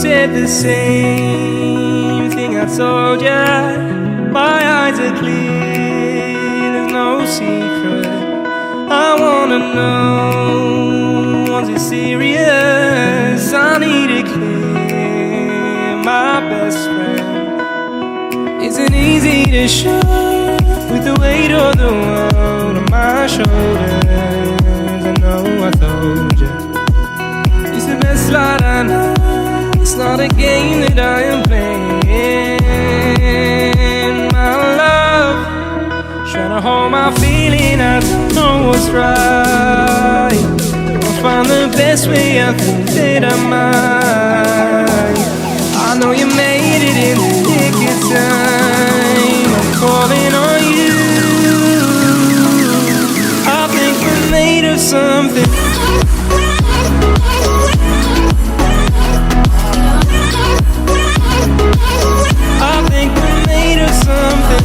said the same thing I told ya. My eyes are clear, there's no secret. I wanna know, was it serious? I need it clear, my best friend. Isn't easy to show with the weight of the world on my shoulders. I know I told you, it's the best light I know. It's not a game that I am playing. My love, trying to hold my feeling, I don't know what's right. I'll find the best way, I think that I might. I know you made it in the nick of time. I'm calling on you. I think we're made of something. I think we're made of something.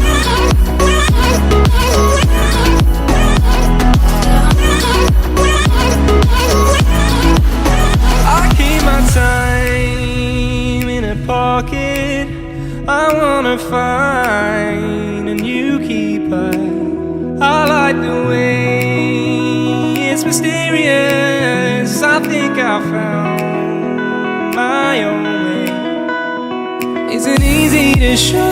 I keep my time in a pocket. I wanna find a new keeper. I like the way it's mysterious. I think I found my own way. Isn't easy to show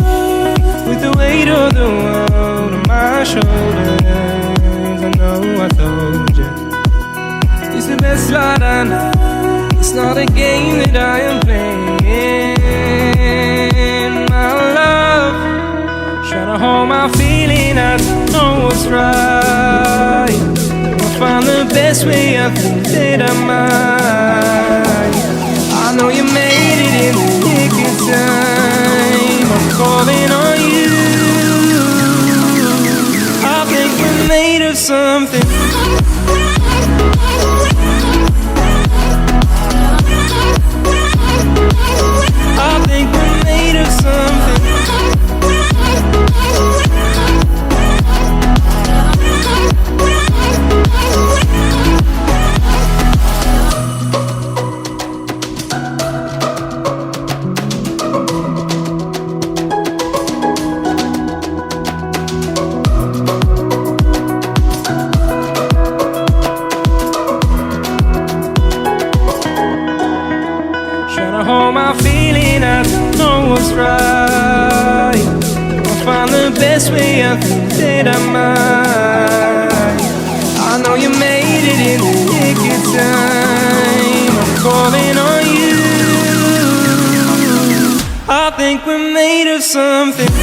with the weight of the world on my shoulders. I know I told you, it's the best light I know. It's not a game that I am playing. My love, trying to hold my feeling, I don't know what's right. I'll find the best way, I think that I might. I know you made it in the nick of time. I'm calling on you. I think we're made of something. I think we're made of something. Hold my feeling, I don't know what's right. I'll find the best way, I think that I might. I know you made it in the nick of time. I'm calling on you. I think we're made of something.